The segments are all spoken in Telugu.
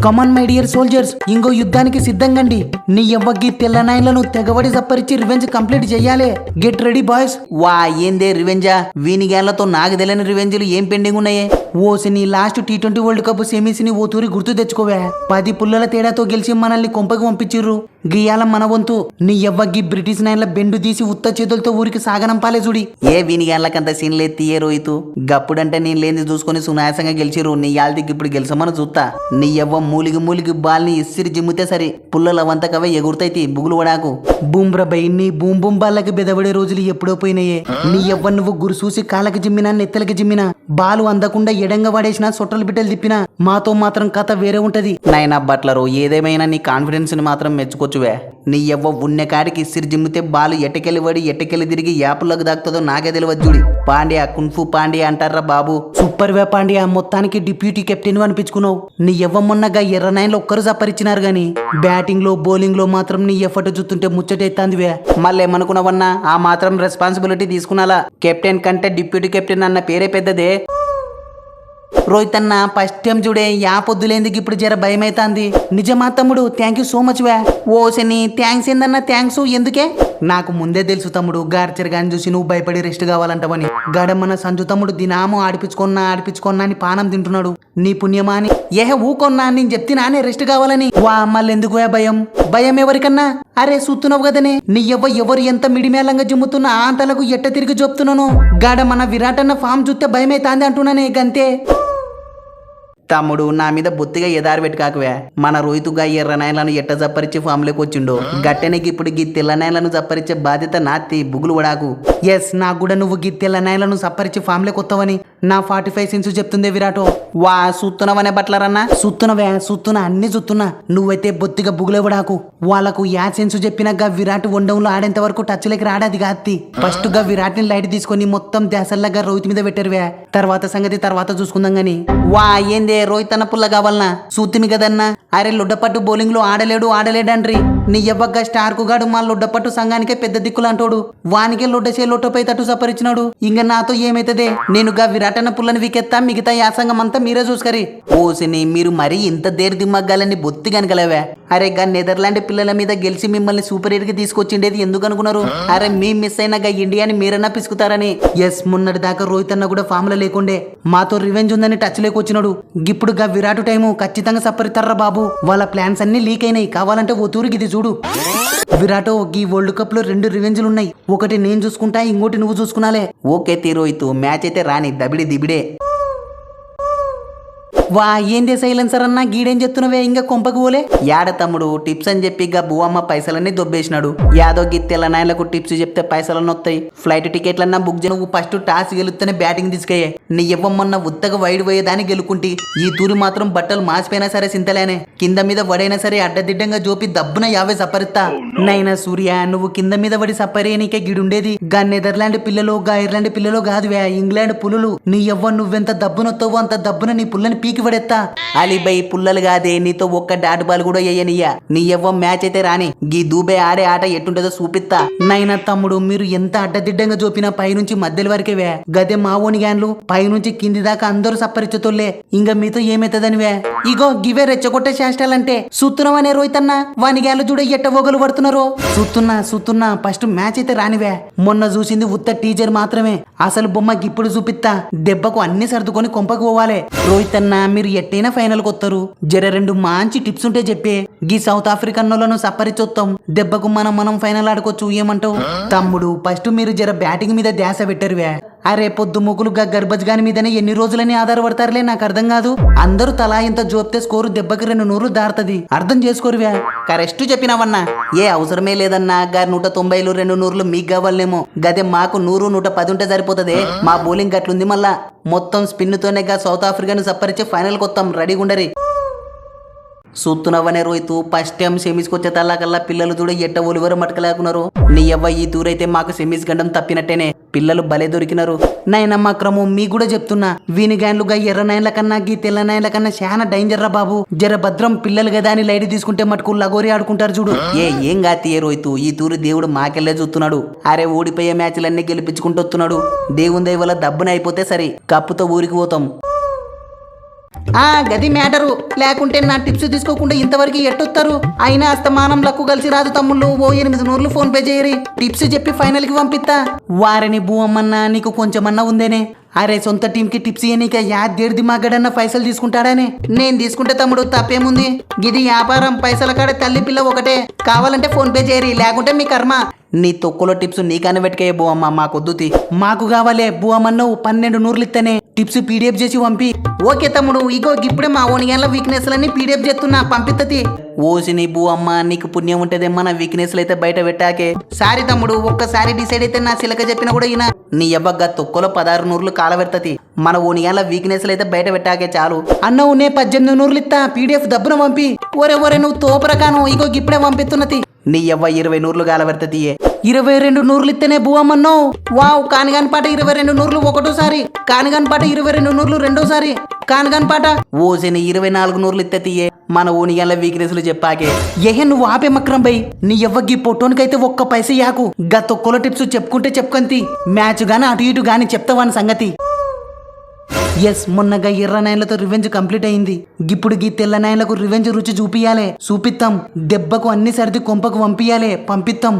కమాన్ మై డియర్ సోల్జర్స్, ఇంకో యుద్ధానికి సిద్ధంగండి. నీ ఎవ్వకి తెల్ల నాయన్లను తెగబడి సప్పరిచి రివెంజ్ కంప్లీట్ చెయ్యాలి. Get ready boys. వా ఏందే రివెంజా? వీనిగేళ్లతో నాకు తెలియని రివెంజ్లు ఏం పెండింగ్ ఉన్నాయే? ఓసి నీ last T20 world cup semis ని ఓ తూరి గుర్తు తెచ్చుకోవే. 10 పుల్లల తేడాతో గెలిచి మనల్ని కొంపకి పంపించిర్రు. గియాల మన వంతు. నీ ఎవ్వకి బ్రిటిష్ నాయన్ల బెండు తీసి ఉత్త చేతులతో ఊరికి సాగనంపాలే చూడి. ఏ వీనిగేళ్లకంత సీన్ లేదు తీయే రోహితు. గప్పుడంటే నేను లేని చూసుకొని సునాయాసంగా గెలిచిర్రు. నీ యాల్దికి ఇప్పుడు గెలిచమని చూస్తా. నీ ఎవ్వ మూలిగి బాల్ని ఇసిరి జిమ్మితే సరే పుల్లల వంతకవే ఎగురుతాయి బుగులు వడాకు. బూమ్రబై నీ బూమ్ బూమ్ బాళ్ళకి బెదబడే రోజులు ఎప్పుడో పోయినాయే. నీ ఎవ్వ నువ్వు గురు చూసి కాళ్ళకి జిమ్మినా నెత్తలకి జిమ్మినా బాలు అందకుండా ఎడంగా వాడేసినా సొట్టలు బిడ్డలు తిప్పినా మాతో మాత్రం కథ వేరే ఉంటది. నాయనా బట్లరు ఏదేమైనా నీ కాన్ఫిడెన్స్ ని మాత్రం మెచ్చుకోవచ్చువే. నీ ఎవ్వ ఉన్న కాడికి ఇసిరి జిమ్మితే బాలు ఎట్టకెళ్ళి పడి ఎట్టకెళ్ళి తిరిగి యాపులకు దాక్తుందో నాకే తెలియదు చూడి. పాండ్యా కున్ఫు పాండ్యా అంటారా బాబు. సూపర్ వే పాండ్యా, మొత్తానికి డిప్యూటీ కెప్టెన్ అనిపించుకున్నావు. నీ ఎవ్వ మొన్నగా ఎర్ర నాయన్లు ఒక్కరు సప్పరిచ్చినారు గాని బ్యాటింగ్ లో బౌలింగ్ లో మాత్రం నీ ఎఫర్ట్ చూస్తుంటే ముచ్చటెత్తాందివే. మళ్ళీ ఏమనుకున్నావన్నా? ఆ మాత్రం రెస్పాన్సిబిలిటీ తీసుకున్నాలా? కెప్టెన్ కంటే డిప్యూటీ కెప్టెన్ అన్న పేరే పెద్దదే. రోహిత్ అన్న ఫస్ట్ టైం చూడే యా పొద్దులేందుకు ఇప్పుడు జర భయమైతాంది. నిజమా తమ్ముడు? థ్యాంక్ యూ సో మచ్ వే. ఓ శని థ్యాంక్స్ ఏందన్నా? థ్యాంక్స్ ఎందుకే? నాకు ముందే తెలుసు తమ్ముడు, గార్చర్ గాని చూసి నువ్వు భయపడి రెస్ట్ కావాలంటావని. గడమన్న సంజు తమ్ముడు దినాము ఆడిపించుకున్నా అని పానం తింటున్నాడు. నీ పుణ్యమా అని ఊకొన్నా నేను చెప్తినానే రెస్ట్ కావాలని. వా మళ్ళీ ఎందుకు భయం? భయం ఎవరికన్నా? అరే సూతున్నావు కదనే. నీ ఎవరు ఎంత మిడిమేళంగా జిమ్ముతున్నా ఆంతలకు ఎట్ట తిరిగి చెప్తున్నాను. గాడ మన విరాట్ అన్న ఫామ్ చూస్తే భయమైతాంది అంటున్నానే గంతే. తమ్ముడు నా మీద బొత్తిగా ఎదారు పెట్టి కాకువే. మన రోహితుగా ఎర్ర నాయలను ఎట్ట జప్పరిచ్చే ఫామ్లోకి వచ్చిండు. గట్టెనికి ఇప్పుడు గీ తెల్ల నాయలను జప్పరిచ్చే బాధ్యత నాతి బుగులు వడాకు. ఎస్, నాకు కూడా నువ్వు గీ తెల్ల నాయలను సప్పరిచి ఫామ్లోకి వస్తావని నా 45 సెన్స్ చెప్తుందే విరాటో. వా సూత్తునవనే బట్లరన్నా? సుత్తున్నా అన్ని సుత్తున్నా. నువ్వైతే బొత్తిగా బుగులేవడాకు. వాళ్ళకు యా సెన్స్ చెప్పినాక విరాట్ వండంలో ఆడేంత వరకు టచ్ లేక రాడది కాత్తి. ఫస్ట్ గా విరాట్ ని లైట్ తీసుకొని మొత్తం దేశల్లాగా రోహిత్ మీద పెట్టారువే. తర్వాత సంగతి తర్వాత చూసుకుందాం గాని. వా ఏందే రోహిత్ అన్న పుల్ల కావాలనా? సూత్తిమి కదన్నా. అరే లొడ్డపట్టు బౌలింగ్ లో ఆడలేడండ్రి. నీ ఎవ్వగా స్టార్ కు గాడు మా లొడ్డపట్టు సంఘానికే పెద్ద దిక్కులు అంటాడు. వానికే లొడ్డపై తట్టు సపరిచినాడు. ఇంక నాతో ఏమైతదే? నేను గా విరాటన్న పుల్లని వికెత్తా, మిగతా యాసంగం అంతా మీరే చూసుకరి. ఓసిని మీరు మరీ ఇంత దేరి దిమ్మగ్గాలని బొత్తి కనగలవే. అరే గా నెదర్లాండ్ పిల్లల మీద గెలిచి మిమ్మల్ని సూపర్ ఎయిర్ కి తీసుకొచ్చిండేది ఎందుకు అనుకున్నారు? అరే మీ మిస్ అయిన గా ఇండియాని మీరన్నా పిసుకుతారని. ఎస్, మొన్నటి దాకా రోహిత్ అన్న కూడా ఫామ్ లో లేకుండే మాతో రివెంజ్ ఉందని టచ్ లేకొచ్చినాడు. ఇప్పుడు గా విరాట్ టైము ఖచ్చితంగా సప్పరితారా బాబు. వాళ్ళ ప్లాన్స్ అన్ని లీక్ అయినాయి. కావాలంటే ఓ తూరికి ఇది చూడు. విరాటో, ఈ వరల్డ్ కప్ లో 2 రివెంజ్లు ఉన్నాయి. ఒకటి నేను చూసుకుంటా, ఇంకోటి నువ్వు చూసుకున్నాలే. ఓకే రోహిత్, మ్యాచ్ అయితే రాని దబిడి దిబిడే. వా ఏందే సైలెన్సర్ అన్నా, గీడేం చెప్తున్నావే? ఇంకా కొంపకు పోలే. యాడ తమ్ముడు టిప్స్ అని చెప్పి గా బువమ్మ పైసలన్నీ దొబ్బేసినాడు. యాదో గిత్తెల నాయలకు టిప్స్ చెప్తే పైసలన్నీ వస్తాయి. ఫ్లైట్ టికెట్లన్నా బుక్ చేయ. నువ్వు ఫస్ట్ టాస్ గెలుస్తేనే బ్యాటింగ్ తీసుకయ్యే. నీ ఇవ్వమన్న ఉత్తగా వైడ్ పోయేదాన్ని గెలుకుంటి. ఈ తూరి మాత్రం బట్టలు మాసిపోయినా సరే సింతలేనే. కింద మీద వడైనా సరే అడ్డదిడ్డంగా జోపి దబ్బున 50 సపరిస్తా. నైనా సూర్య, నువ్వు కింద మీద పడి సప్పరే నీకే గిడుండేది. గా నెదర్లాండ్ పిల్లలు గా ఐర్లాండ్ పిల్లలు కాదువే, ఇంగ్లాండ్ పులులు. నీ ఎవ్వ నువ్వెంత దబ్బునొత్తావో అంత దబ్బున నీ పుల్లని పీకి పడేస్తా. అలీబై పుల్లలు కాదే, నీతో ఒక్క డాట్ బాల్ కూడా వేయనియ్యా. నీ ఎవ్వ మ్యాచ్ అయితే రాని. గీ దూబే ఆడే ఆట ఎట్టుంటదో చూపిస్తా. నైనా తమ్ముడు, మీరు ఎంత అడ్డదిడ్డంగా చూపినా పైనుంచి మధ్యల వరకేవే. గదే మావోని గ్యాన్లు పైనుంచి కింది దాకా అందరూ సప్పరిచ్చతోళ్లే. ఇంకా మీతో ఏమైతుందనివే? ఇగో గివే రెచ్చగొట్టే చేష్టాలంటే. సుత్తున్నావనే రోహిత్ అన్న, వాని గ్యాన్లు చూడ ఎట్ట ఓగలు పడుతున్నారు. సుత్తున్నా ఫస్ట్ మ్యాచ్ అయితే రానివే. మొన్న చూసింది ఉత్త టీచర్ మాత్రమే. అసలు బొమ్మకి ఇప్పుడు చూపిస్తా. దెబ్బకు అన్ని సర్దుకొని కొంపకు పోవాలే. రోహిత్ అన్న, మీరు ఎట్టైనా ఫైనల్ కొత్తరు. జర 2 మంచి టిప్స్ ఉంటే చెప్పే. గీ సౌత్ ఆఫ్రికన్ నోళ్ళను సప్పరిచొత్తాం. దెబ్బకు మనం ఫైనల్ ఆడుకోవచ్చు. ఏమంటావు తమ్ముడు? ఫస్ట్ మీరు జర బ్యాటింగ్ మీద ధ్యాస పెట్టరువే. అరే పొద్దు ముగ్గులుగా గర్భజ్ గాని మీదనే ఎన్ని రోజులని ఆధారపడతారులే. నాకు అర్థం కాదు. అందరూ తలా ఇంత జోపితే స్కోరు దెబ్బకి 2 నూర్లు దారుతుంది. అర్థం చేసుకోరువే. కరెక్ట్ చెప్పినావన్నా. ఏ అవసరమే లేదన్నా. గా 190లు 2 నూర్లు మీకు కావాలేమో. గదే మాకు 100 110 ఉంటే సరిపోతుంది. మా బౌలింగ్ గట్లుంది. మళ్ళా మొత్తం స్పిన్ తోనే గా సౌత్ ఆఫ్రికాను సప్పరిచే ఫైనల్ కొత్తాం. రెడీగా ఉండరి. సూత్తునవ్వనే రోహితు, ఫస్ట్ టైం సెమీస్కి వచ్చే తల్లాకల్లా పిల్లలు చూడ ఎట్ట ఒలివరు మటకలేకున్నారు. నీ అవ్వ ఈ తూరైతే మాకు సెమీస్ గండం తప్పినట్టేనే. పిల్లలు భలే దొరికినారు. నైనమ్మ క్రమం మీ కూడా చెప్తున్నా. వీని గ్యాన్లుగా ఎర్ర నాయన్ల కన్నా గీ తెల్ల నాయన్ల కన్నా చాలా డేంజర్ రా బాబు. జర భద్రం. పిల్లలు కదా అని లైట్ తీసుకుంటే మటుకు లగోరి ఆడుకుంటారు చూడు. ఏం కాతీయే రోహితు, ఈ తూరు దేవుడు మాకెళ్ళే చూస్తున్నాడు. అరే ఓడిపోయే మ్యాచ్లన్నీ గెలిపించుకుంటూ వస్తున్నాడు. దేవుని దయ వల్ల దబ్బున అయిపోతే సరే కప్పుతో ఊరికి పోతాం. గది మ్యాటరు. లేకుంటే నా టిప్స్ తీసుకోకుండా ఇంతవరకు ఎట్టొత్తారు? అయినా అస్తమానం లక్కు కలిసి రాదు తమ్ముళ్ళు. ఓ 800 ఫోన్ పే చేయరి, టిప్స్ చెప్పి ఫైనల్ కి పంపిస్తా. వారిని భూమన్నా నీకు కొంచెమన్నా ఉందేనే? అరే సొంత టీం కి టిప్స్ ఇయ్యనీక దేడిది మాగడన్న పైసలు తీసుకుంటాడానే? నేను తీసుకుంటే తమ్ముడు తప్పేముంది? గిది వ్యాపారం, పైసల కాడే తల్లి పిల్ల ఒకటే. కావాలంటే ఫోన్ పే చేయరి, లేకుంటే మీ కర్మ. నీ తొక్కులో టిప్స్ నీకని పెట్టుకే బువమ్మ, మాకొద్దుతి. మాకు కావాలే బువమ్మన్నవు 12 ఇస్తేనే టిప్స్ పీడిఎఫ్ చేసి పంపి. ఓకే తమ్ముడు, ఇగో ఇప్పుడే మా ఓనియాల వీక్నెస్ లన్నీ పీడిఎఫ్ చేస్తున్నా, పంపిత్తది. ఓసి నీ బువమ్మ, నీకు పుణ్యం ఉంటదేమ్మా నా వీక్నెస్లు అయితే బయట పెట్టాకే. సారీ తమ్ముడు, ఒక్కసారి డిసైడ్ అయితే నా చిలక చెప్పినా కూడా ఈయన. నీ అబ్బగ్గా తొక్కలో 16 కాలబెడతది. మన ఓనియాల వీక్నెస్లు అయితే బయట పెట్టాకే చాలు. అన్నవు నే 18 ఇస్తా, పీడిఎఫ్ దబ్బున పంపి. ఒరే నువ్వు తోపరకాను, ఇగో ఇప్పుడే పంపిస్తున్నది. నీ అవ్వ 20 కాలబెడతదియే. 22 ఇస్తేనే బువమ్మన్నావు. వావ్, కానిగాని పాట 22 ఒకటోసారి, కానిగాని పాట 22 రెండోసారి, కానిగాని పాట ఓసిని 24 ఇత్తతియే. మన ఓనియాల వీక్నెస్లు చెప్పాకే. నువ్వు ఆపే మక్రం బై. నీ ఎవ్వగి పొట్టోనికైతే ఒక్క పైస యాకు. తొక్కల టిప్స్ చెప్పుకుంటే చెప్పుకంతి, మ్యాచ్ గాని అటు ఇటు గాని చెప్తావాని సంగతి. ఎస్, మొన్నగా ఎర్ర నాయన్లతో రివెంజ్ కంప్లీట్ అయింది. ఇప్పుడు గీ తెల్ల నాయన్లకు రివెంజ్ రుచి చూపియాలే, చూపిస్తాం. దెబ్బకు అన్ని సర్ది కొంపకు పంపియాలే, పంపిస్తాం.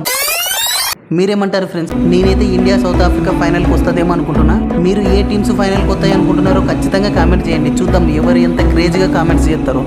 మీరేమంటారు ఫ్రెండ్స్? నేనైతే ఇండియా సౌత్ ఆఫ్రికా ఫైనల్కి వస్తుందేమో అనుకుంటున్నా. మీరు ఏ టీమ్స్ ఫైనల్కి వస్తాయి అనుకుంటున్నారో ఖచ్చితంగా కామెంట్ చేయండి. చూద్దాం ఎవరు ఎంత క్రేజీగా కామెంట్స్ చేస్తారో.